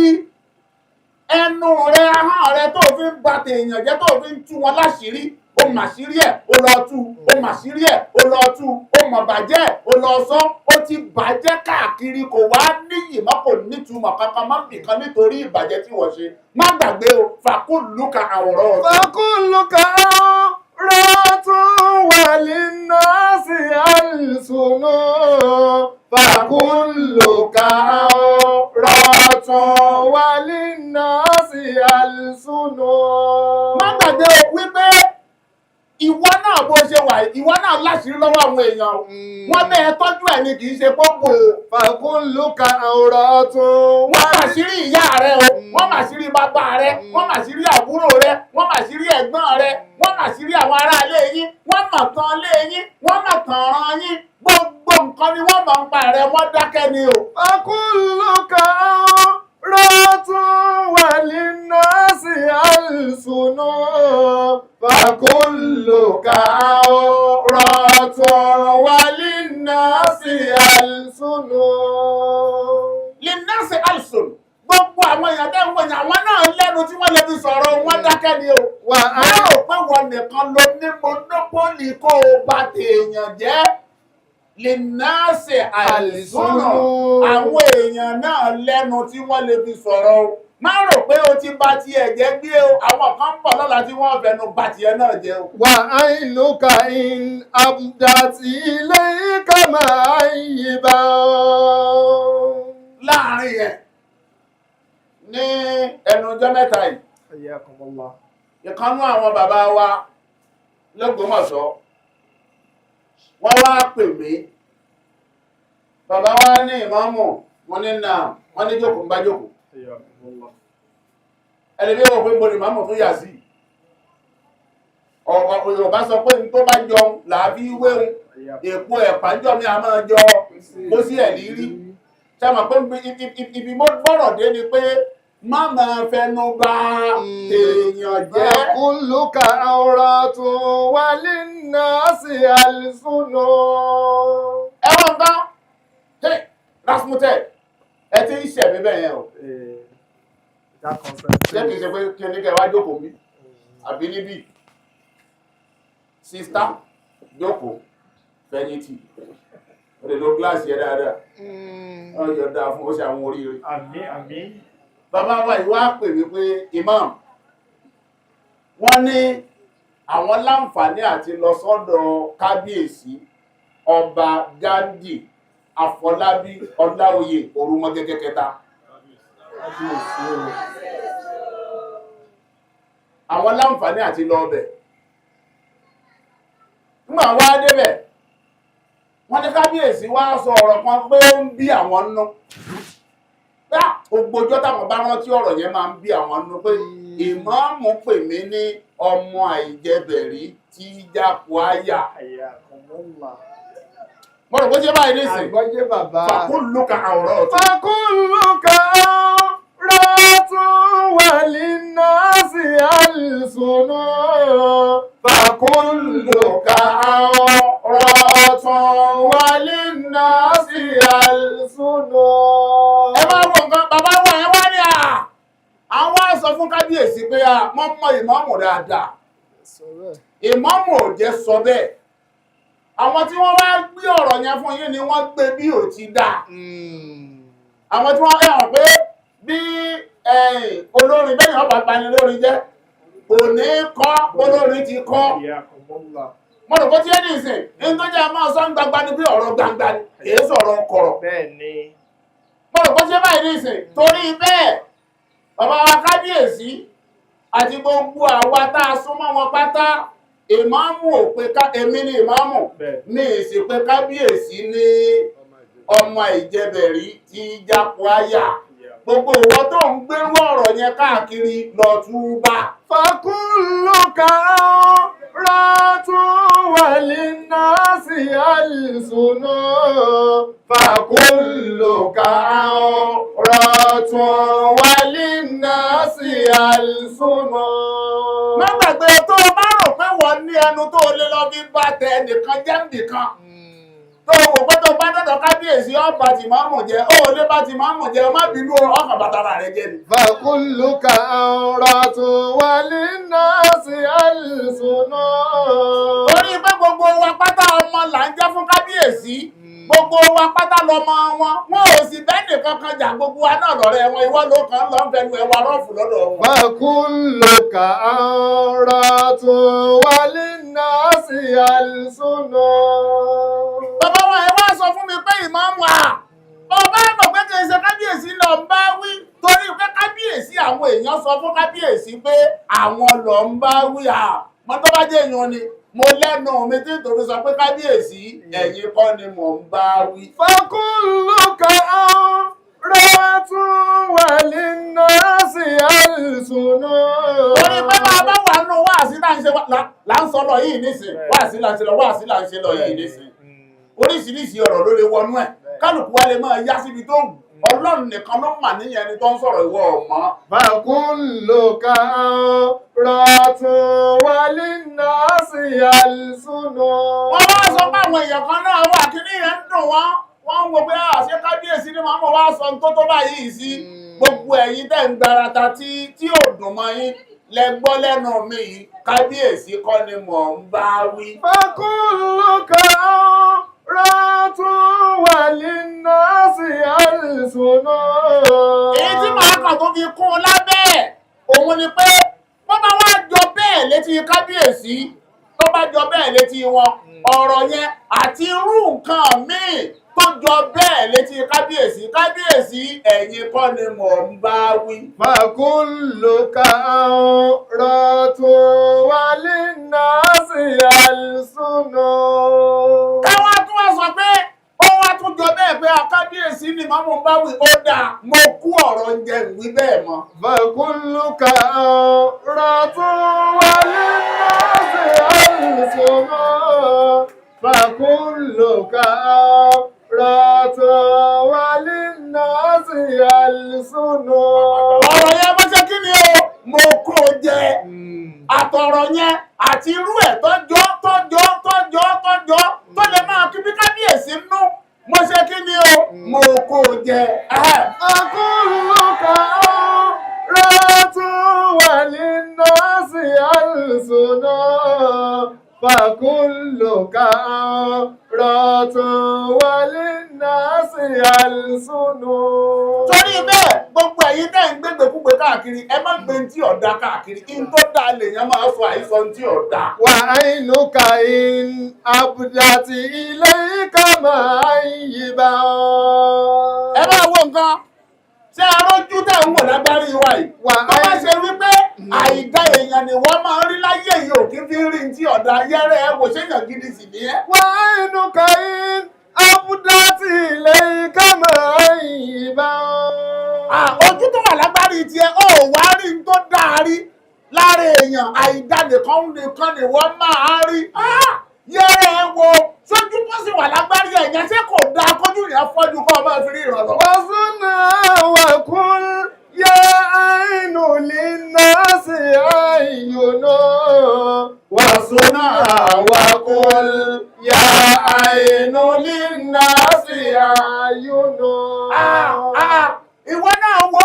ẹnu rẹ ahọ́n rẹ tó fi ń bà tèèyàn jẹ́ tó fi ń tú wọn láṣìírí ó mà ṣírí ẹ̀ ó lọ tú ó mà ṣírí ẹ̀ ó lọ tú ó mọ̀ bàjẹ́ ẹ̀ ó lọ sọ ó ti bàjẹ́ káàkiri kò wá níyì mọ́ kò nítumọ̀ kankan má nìkan nítorí ìbàjẹ́ tí wọ́n ṣe má gbàgbé o fàkúlùkà àwòrán ọ̀tún. fakuluka awratun walinnasi alisunu. fakuluka awratun walinnasi alisunu. má gbàgbé o wípé ìwọ náà bó ṣe wà ìwọ náà láṣìírí lọ́wọ́ àwọn èèyàn wọ́n bẹ́ẹ̀ tọ́jú ẹ̀ ni kì í ṣe pọ́pọ̀ fakuluka awratun. wọ́n mà ṣírí ìyá rẹ o wọ́n mà ṣírí bàbá rẹ wọ́n mà ṣírí àbúrò rẹ wọ́n mà ṣírí ẹ̀gbọ́n rẹ wọ́n mà ṣírí àwọn ará ilé yín wọ́n mà tán ilé yín wọ́n mà tán ọ̀ràn yín gbogbo nǹkan ni wọ́n mọ̀ ń pa rẹ wọ́n dákẹ́ ni o. fakuluka awratun walinnasi alisunu. fakuluka awratun walinnasi alisunu. linnasi alsun gbogbo àwọn èèyàn tẹ́ ń wọ̀nyí àwọn náà lẹ́nu tí wọ́n lè fi sọ̀rọ̀ wọ́n dákẹ́ ni o. wà á wọ́n rò pé wọ́n nìkan ló ní monopoli kó o bà tèèyàn jẹ́ linnasi alsun àwọn èèyàn náà lẹ́nu tí wọ́n lè fi sọ̀rọ̀ o. má rò pé o ti bà tiẹ̀ jẹ́ gbé o àwọn kan ń bọ̀ lọ́la tí wọ́n fẹnu bà tiẹ̀ náà jẹ́ o. wà á ìlúkà in abdati ilayka ma'ayyiba. láàrin yẹn ní ẹnu ọjọ́ mẹ́ta yìí Hayyakumullah. ìkanú àwọn bàbá wa l'Ógbómọ̀ṣọ́ wọ́n wá pè mí bàbá wa ní ìmáàmù wọn ní nà wọ́n ní jókòó ń bá jókòó Hayyakumullah. ẹni bí wọ́n pé mo ní ìmáàmù tó yà sí ọ̀pọ̀ Yorùbá sọ pé ní tó bá jọun làbí wéhun èpo ẹ̀pà ń jọ mi a máa jọ kó sí ẹ̀ lírí ṣe mọ̀ pé ibi mo gbọ́rọ̀ dé ni pé má máa fẹnu bà èèyàn jẹ́. fakuluka awratun walinnasi alisunu. ẹ̀wọ̀n kan hey Rasmussen ẹ ti ń ṣẹ̀mí bẹ́ẹ̀ yẹn o ṣé kìí ṣe pé kí ní kẹ́ wá jókòó bí àbí níbí sísítà jókòó fẹ̀yìntì ó lè lo gíláàsì ẹ dáadáa wọ́n yọ dáa fún ó ṣe àwọn oríire. àmín àmín. bàbá wa yìí wá pè mí pé imam wọ́n ní àwọn láǹfààní àti lọ sọ́dọ̀ kábíyèsí ọba Ghandi Afọlábí Ọláoyè Orúmọgẹ́gẹ́ kẹta. Àwọn láǹfààní àti lọ ọbẹ̀. Nígbà wá débẹ̀, wọ́n ní kábíyèsí wá sọ ọ̀rọ̀ kan pé ó ń bí àwọn nú. Ògbójọ́ táwọn bá rántí ọ̀rọ̀ yẹn máa ń bí àwọn nú pé ìmáàmù pè mí ní ọmọ àìjẹbẹ̀rí tí jápo áyà. Mo rò pé ṣé báyìí nísìn. Àgbọ́jé bàbá. Fàkúlùkà àwòrán ọ̀tún. Fàkúlùkà rọ́tún wà nínú sí àlùsùnú. Fàkúlùkà Rọ́tún wà nínú sí àlùsùnú. Ẹ máa wọ nǹkan bàbá wọ̀ ẹ wá ní àwọn á sọ fún kábíyèsí pé wọ́n mọ ìmáàmù dáadáa. Ìmáàmù ò jẹ́ sọ bẹ́ẹ̀. Àwọn tí wọ́n wá gbé ọ̀rọ̀ yẹn fún yín ni wọ́n gbé bí ò ti dá. Àwọn tí wọ́n hàn pé bí olórin bẹ́yìn ọba pani lórin jẹ́ kò ní kọ́ olórin ti kọ́. Mo rò pé tí ẹ ní ìsìn ní tó jẹ́ máa sọ ń gbangba ní bí ọ̀rọ̀ gbangba ni kìí sọ̀rọ̀ kọ̀rọ̀. Bẹ́ẹ̀ni. Mo rò pé tí ẹ báyìí ní ìsìn torí bẹ́ẹ̀ bàbá wa kábíyèsí àti gbogbo àwa tá a súnmọ́ wọn pátá ìmáàmù ò pé èmi ni ìmáàmù ní ìsìn pé kábíyèsí ní ọmọ ìjẹbẹ̀rí tí jápo áyà. Gbogbo ìwọ tó ń gbérú ọ̀rọ̀ yẹn káàkiri lọ túbá. Fàkúlùkà rọ́tún wà nínú sí àlùsùnú. Fàkúlùkà rọ́tún wà nínú sí àlùsùnú. Má gbàgbé tó o bá rò pé wọ́n ní ẹnu tó o lè lọ fi bá tẹ ẹnìkan jẹ́ nìkan. Tó o wò pé tó o bá dọ̀dọ̀ kábíyèsí ọba tí máàmù jẹ́ ó lé bá tí máàmù jẹ́ má bínú ọkàn bàtàrà rẹ̀ jẹ́ ni. Fàkúlùkà rọ́tún wà nínú sí àlùsùnú. Torí pé gbogbo wa pátá ọmọ là ń jẹ́ fún kábíyèsí. Gbogbo wa pátá lọmọ wọn. Wọn ò sì bẹ́ẹ̀ nìkan kan jà gbogbo wa náà lọ́rẹ́ wọn. Ìwọ ló kàn lọ ń fẹnu ẹwà rọ́ọ̀fù lọ́dọ̀ wọn. Fàkúlùkà rọ́tún wà nínú sí àlùsùnú. Bàbá wa ẹ wá sọ fún mi pé ìmáàmù ọba ẹ̀mọ̀ pé kì í ṣe kábíyèsí lọ ń bá wí torí pé kábíyèsí àwọn èèyàn sọ fún kábíyèsí pé àwọn lọ ń bá wí mọ́tò bá jẹ́ èèyàn ni mo lẹ́nu mi tí tòun sọ pé kábíyèsí ẹ̀yin kọ́ ni mò ń bá wí. Fàkúlùkà rọ́tún wà nínú sí àlùsùnú. Torí pé bàbá wà nù wáàsí là ń sọ lọ yìí nísìn wáàsí là ń ṣe lọ yìí nísìn. Oríṣiríṣi ọ̀rọ̀ ló lè wọnú ẹ̀ kálukú wa lè máa yá síbi tó wù. Ọlọ́run nìkan ló mà níyẹn ẹni tó ń sọ̀rọ̀ ìwọ ọ̀mọ́. Fàkúlùkà rọ́tún wà nínú sí àlùsùnú. Wọ́n wá sọ pé àwọn èèyàn kan náà wà kí ní ìyẹn ń dùn wọ́n. Wọ́n ń wo pé àṣẹ kábíyèsí ni màmú wá sọ tó báyìí sí. Gbogbo ẹ̀yin tẹ̀ ń gbarata tí ò dùn mọ́ yín lẹ gbọ́ lẹ́nu mi yìí kábíyèsí kọ́ ni mò ń bá wí. Fàkúlùkà rọ́tún wà nínú sí àlùsùnú. Èyí tí màá kàn tó fi kún un lábẹ́ òun ni pé wọ́n bá wá jọ bẹ́ẹ̀ létí kábíyèsí tó bá jọ bẹ́ẹ̀ létí wọn ọ̀rọ̀ yẹn àti irú nǹkan míì tó jọ bẹ́ẹ̀ létí kábíyèsí ẹ̀yin kọ́ ni mò ń bá wí. Fàkúlùkà rọ́tún wà nínú sí àlùsùnú. Káwá tún wá sọ pé ó wá tún jọ bẹ́ẹ̀ pé kábíyèsí ni màmú bá wí ó dáa mo kú ọ̀rọ̀ oúnjẹ ìwí bẹ́ẹ̀ mọ́. Fàkúlùkà rọ́tún wà nínú sí àlùsùnú. Fàkúlùkà rọ́tún wà nínú sí àlùsùnú. Ọ̀rọ̀ yẹn bó ṣe kí ni o mo kó jẹ àtọ̀rọ̀ yẹn àti irú ẹ̀ tọ́jọ́ tó lè máa kí bí kábíyèsí nú mo ṣe kí ni o mo kó jẹ. Fàkúlùkà rọ́tún wà nínú sí àlùsùnú. Fàkúlùkà rọ́tún wà nínú sí àlùsùnú. Torí bẹ́ẹ̀ gbogbo ẹ̀yin tẹ́ ń gbégbèkúgbè káàkiri ẹ má gbé tí ọ̀dà káàkiri in tó dá lèèyàn máa sọ àìsọ tí ọ̀dà. wà áìnúkà in àbùdàtì ilé ìkàmà ìyíbá. ẹ máa wo nǹkan ṣé arójú tẹ̀ ń wò lágbárí wa yìí. wà tó bá ṣe wípé àìdá èèyàn ni wọ́n máa ń rí láyé yìí ò kí fi rí tí ọ̀dà yẹ́rẹ́ ẹ wò ṣéyàn gidi sì ní ẹ́. wà áìnúkà in àbùdàtì ilé ìkàmà ìyíbá. ojú tó wà lágbárí tiẹ̀ ó wá rí n tó dáa rí lára èèyàn àìdá nìkan ni wọ́n máa rí. yẹ́rẹ́ ẹ wo sójú tó sì wà lágbárí ẹ̀yàn ṣé kò dáa kójú yẹn fọ́jú kọ́ ọ máa fi rí ìrànlọ́. wàsúnà wàkún yá àìnù lìnàṣì àìyùnà. wàsúnà wàkún yá àìnù lìnàṣì àìyùnà. ìwọ náà wo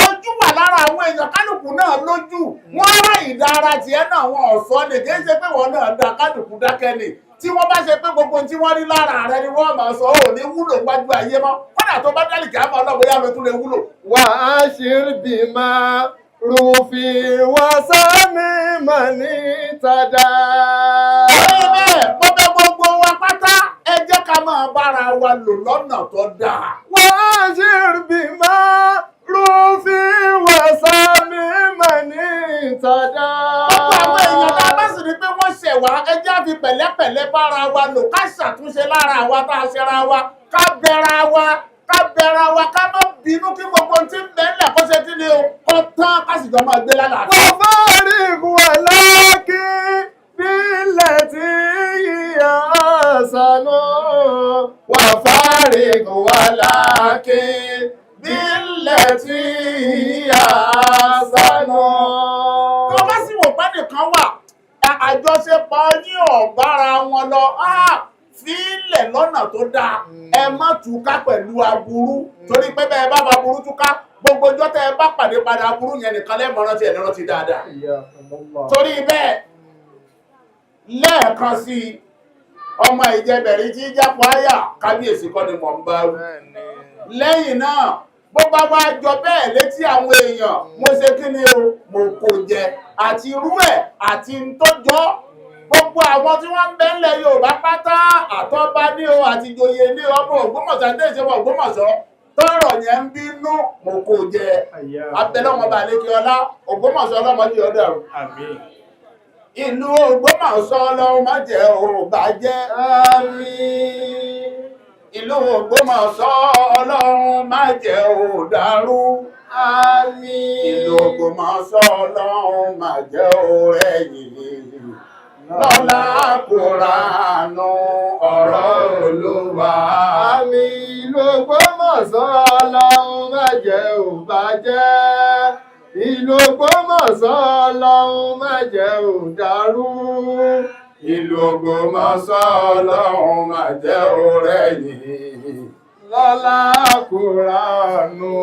ojú wà lára àwọn èèyàn kálukú náà lójú wọn rà ìdára tiẹ̀ náà wọn ọ̀sọ́ ni kì í ṣe pé wọn náà da kálukú dákẹ́ ni tí wọ́n bá ṣe pé gbogbo tí wọ́n rí lára rẹ ni wọ́n máa sọ ò ní wúlò wájú ayé mọ́ kódà tó bá dálì kí á máa lọ́wọ́ yá ló tún lè wúlò. wà á ṣe bí máa rúfin wá sámi mà ní tàdá. bẹ́ẹ̀ gbogbo wa pátá ẹ jẹ́ ká máa bára wa lò lọ́nà tó dáa. wà á ṣe bí máa rúfin wá sámi mà ní tàdá. gbogbo àwọn èèyàn tá a bá sì rí pé wọ́n ṣẹ̀ wá ẹ jẹ́ á fi pẹ̀lẹ́pẹ̀lẹ́ bára wa lò ká ṣàtúnṣe lára àwa tá a ṣẹra wa ká bẹ̀ra wa ká má bínú kí gbogbo tí ń bẹ́ẹ̀lẹ̀ kó ṣe kí ni o kó tán ká sì jọ máa gbé lálàáfíà. wà fárí wà láàkì bílẹ̀ tí yíyá sànú. wà fárí wà láàkì bílẹ̀ tí yíyá sànú. tó bá sì wò pé nìkan wà àjọṣepọ̀ yín ọ̀bára wọn lọ fílẹ̀ lọ́nà tó dáa ẹ má túká pẹ̀lú aburú torí pé bẹ́ẹ̀ bá aburú túká gbogbo ọjọ́ tẹ́ ẹ bá pàdé padà aburú yẹn nìkan lẹ́mọ̀ rántí ẹ̀ rántí dáadáa. torí bẹ́ẹ̀ lẹ́ẹ̀kan sí ọmọ ìjẹbẹ̀rí tí jápọ̀ àyà kábíyèsí kọ́ ni mò ń bá wí. lẹ́yìn náà bó bá wá jọ bẹ́ẹ̀ létí àwọn èèyàn mo ṣe kí ni o mo kò jẹ àti irú ẹ̀ àti ntọ́jọ́ gbogbo àwọn tí wọ́n ń bẹ ńlẹ̀ Yorùbá pátá àtọ́ba ní o àti ìjòyè ní ọmọ Ògbómọ̀ṣọ́ àti ìṣẹ́wọ̀ Ògbómọ̀ṣọ́ tọ́rọ̀ yẹn ń bínú mo kò jẹ abẹ́lẹ́wọ̀n bá lékè ọlá Ògbómọ̀ṣọ́ ọlọ́mọdé ọdọ ìlú Ògbómọ̀ṣọ́ ọlọ́run má jẹ́ ò bàjẹ́ ìlú Ògbómọ̀ṣọ́ ọlọ́run má jẹ́ ò dàrú ìlú Ògbómọ̀ṣọ́ ọlọ́run má jẹ́ ò rẹ̀yìn lọ́lá Kùránù ọ̀rọ̀ Olúwa. àmín ìlú Ògbómọ̀ṣọ́ ọlọ́run má jẹ́ ò bàjẹ́. ìlú Ògbómọ̀ṣọ́ ọlọ́run má jẹ́ ò dàrú. ìlú Ògbómọ̀ṣọ́ ọlọ́run má jẹ́ ò rẹ̀yìn lọ́lá Kùránù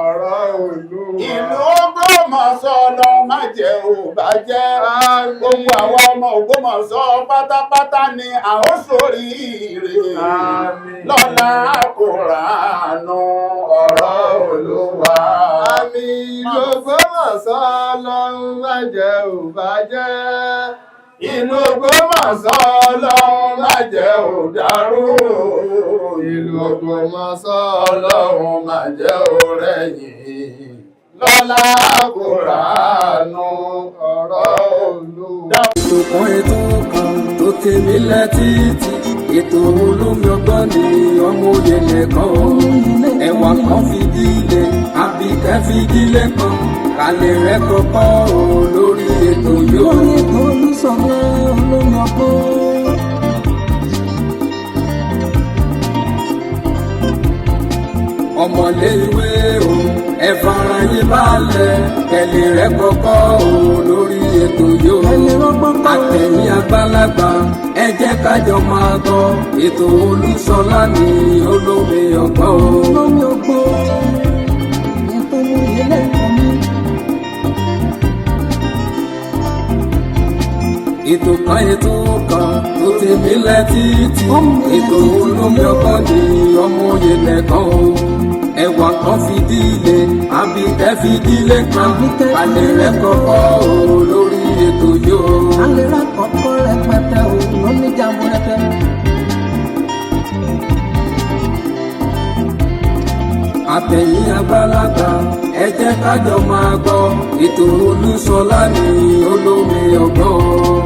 ọ̀rọ̀ Olúwa. ìlú Ògbómọ̀ṣọ́ ọlọ́run má jẹ́ ò bàjẹ́. gbogbo àwọn ọmọ Ògbómọ̀ṣọ́ pátápátá ni a ó ṣoríire lọ́lá Kùránù ọ̀rọ̀ Olúwa. àmín ìlú Ògbómọ̀ṣọ́ ọlọ́run má jẹ́ ò bàjẹ́. ìlú Ògbómọ̀ṣọ́ ọlọ́run má jẹ́ ò dàrú. ìlú Ògbómọ̀ṣọ́ ọlọ́run má jẹ́ ò rẹ̀yìn lọ́lá Kùránù ọ̀rọ̀ Olúwa. ètò kan tó tèmi létí ètò olómi ọgbọ́n ni ọmọ òye nìkan ẹ̀wà kan fìdílé àbíkẹ́ fìdílé kan kálẹ̀ rẹ̀ kọ́kọ́ lórí ètò yóò. lórí ètò Olúṣọlá olómi ọgbọ́n. ọmọlé ìwé o ẹ fara yín balẹ̀ kẹlẹ̀ rẹ̀ kọ́kọ́ lórí ètò yóò. àtẹ̀yìn àgbàlagbà ẹ jẹ́ kájọ máa gbọ́ ètò Olúṣọlá ní olómi ọgbọ́n. olómi ọgbọ́n ètò ìyẹlẹ ìkànnì. ètò kan tó tèmi létí ètò olómi ọgbọ́n ní ọmọ òye nìkan o. ẹwà kan fìdílé àbíkẹ́ fìdílé kan alẹ́ rẹ̀ kọ́kọ́ o lórí ètò yóò. alẹ́ rẹ̀ kọ́kọ́ rẹpẹtẹ o lóní jàmbó rẹpẹ. àtẹ̀yìn àgbàlagbà ẹ jẹ́ ká jọ máa gbọ́ ètò Olúṣọlá ní olómi ọgbọ́n.